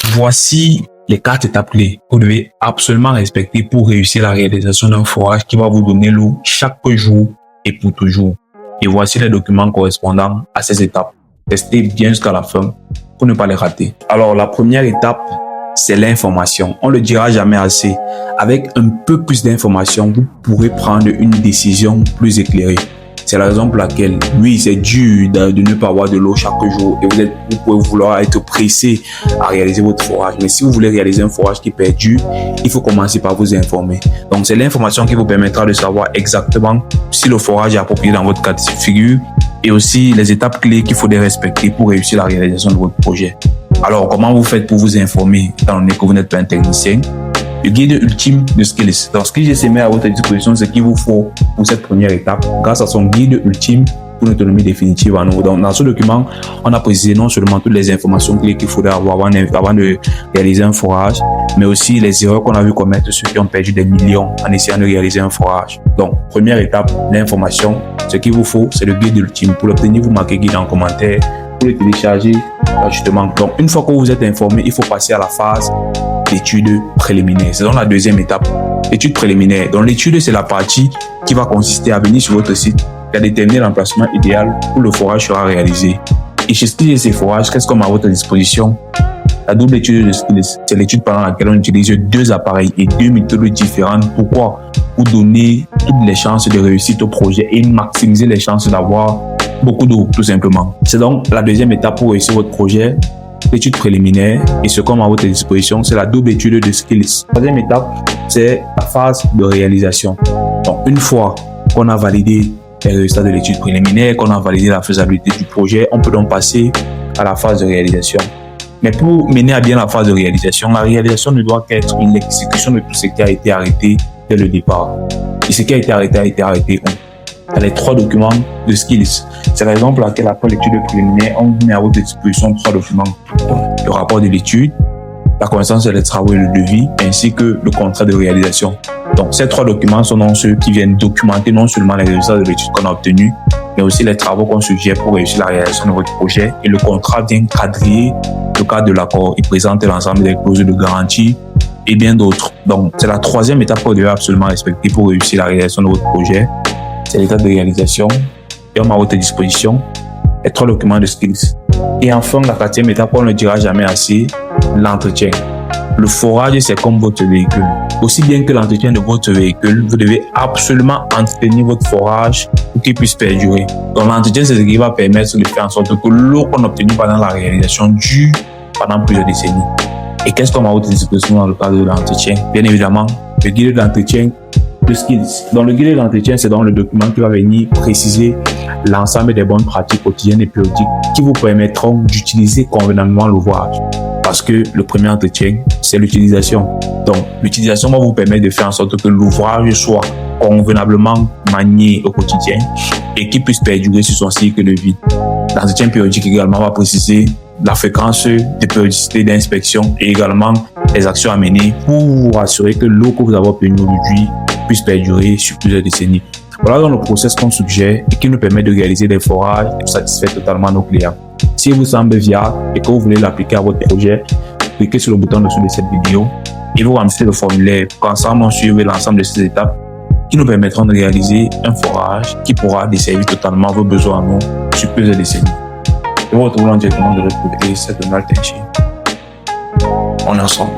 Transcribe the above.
Voici les 4 étapes clés que vous devez absolument respecter pour réussir la réalisation d'un forage qui va vous donner l'eau chaque jour et pour toujours. Et voici les documents correspondant à ces étapes. Restez bien jusqu'à la fin pour ne pas les rater. Alors, la première étape, c'est l'information. On ne le dira jamais assez. Avec un peu plus d'informations, vous pourrez prendre une décision plus éclairée. C'est la raison pour laquelle, oui, c'est dur de ne pas avoir de l'eau chaque jour et vous pouvez vouloir être pressé à réaliser votre forage. Mais si vous voulez réaliser un forage qui perdure, il faut commencer par vous informer. Donc, c'est l'information qui vous permettra de savoir exactement si le forage est approprié dans votre cas de figure et aussi les étapes clés qu'il faudrait respecter pour réussir la réalisation de votre projet. Alors, comment vous faites pour vous informer, étant donné que vous n'êtes pas un technicien? Le guide ultime de Skillz. Donc, Skillz met à votre disposition ce qu'il vous faut pour cette première étape grâce à son guide ultime pour l'autonomie définitive en eau. Donc, dans ce document, on a précisé non seulement toutes les informations clés qu'il faudrait avoir avant de réaliser un forage, mais aussi les erreurs qu'on a vu commettre ceux qui ont perdu des millions en essayant de réaliser un forage. Donc, première étape, l'information. Ce qu'il vous faut, c'est le guide ultime. Pour l'obtenir, vous marquez guide en commentaire, pour le télécharger gratuitement. Donc, une fois que vous êtes informé, il faut passer à la phase d'études préliminaires. C'est donc la deuxième étape, études préliminaires. Donc, l'étude, c'est la partie qui va consister à venir sur votre site et à déterminer l'emplacement idéal où le forage sera réalisé. Et chez Skillz et ses forages, qu'est-ce qu'on a à votre disposition? La double étude de Skillz, c'est l'étude pendant laquelle on utilise 2 appareils et 2 méthodes différentes. Pourquoi? Pour donner toutes les chances de réussite au projet et maximiser les chances d'avoir beaucoup d'eau, tout simplement. C'est donc la deuxième étape pour réussir votre projet, l'étude préliminaire. Et ce qu'on a à votre disposition, c'est la double étude de Skillz. La troisième étape, c'est la phase de réalisation. Donc, une fois qu'on a validé les résultats de l'étude préliminaire, qu'on a validé la faisabilité du projet, on peut donc passer à la phase de réalisation. Mais pour mener à bien la phase de réalisation, la réalisation ne doit qu'être une exécution de tout ce qui a été arrêté dès le départ. Et ce qui a été arrêté a été arrêté. Dans les 3 documents de Skillz. C'est la raison pour laquelle, après l'étude préliminaire, on met à votre disposition 3 documents. Le rapport de l'étude, la connaissance des travaux et le devis, ainsi que le contrat de réalisation. Donc, ces 3 documents sont donc ceux qui viennent documenter non seulement les résultats de l'étude qu'on a obtenus, mais aussi les travaux qu'on suggère pour réussir la réalisation de votre projet. Et le contrat vient quadriller le cadre de l'accord. Il présente l'ensemble des clauses de garantie et bien d'autres. Donc, c'est la 3e étape que vous devez absolument respecter pour réussir la réalisation de votre projet. C'est l'étape de réalisation et on a à votre disposition les 3 documents de Skillz. Et enfin, la 4e étape, on ne le dira jamais assez, l'entretien. Le forage, c'est comme votre véhicule. Aussi bien que l'entretien de votre véhicule, vous devez absolument entretenir votre forage pour qu'il puisse perdurer. Donc, l'entretien, c'est ce qui va permettre de faire en sorte que l'eau qu'on a obtenue pendant la réalisation dure pendant plusieurs décennies. Et qu'est-ce qu'on a à votre disposition dans le cadre de l'entretien? Bien évidemment, le guide de l'entretien de Skillz. Dans le guide de l'entretien, c'est dans le document qui va venir préciser l'ensemble des bonnes pratiques quotidiennes et périodiques qui vous permettront d'utiliser convenablement l'ouvrage. Parce que le premier entretien, c'est l'utilisation. Donc, l'utilisation va vous permettre de faire en sorte que l'ouvrage soit convenablement manié au quotidien et qu'il puisse perdurer sur son cycle de vie. L'entretien périodique également va préciser la fréquence de périodicité d'inspection et également les actions à mener pour vous assurer que l'eau que vous avez obtenue aujourd'hui puisse perdurer sur plusieurs décennies. Voilà donc le process qu'on suggère et qui nous permet de réaliser des forages et de satisfaire totalement nos clients. Si vous semble viable et que vous voulez l'appliquer à votre projet, cliquez sur le bouton dessous de cette vidéo et vous remplissez le formulaire pour qu'ensemble on suive l'ensemble de ces étapes qui nous permettront de réaliser un forage qui pourra desservir totalement vos besoins en eau sur plusieurs décennies. Et vous retrouvez directement de l'autre côté, c'est Donald Tenchi. On est ensemble.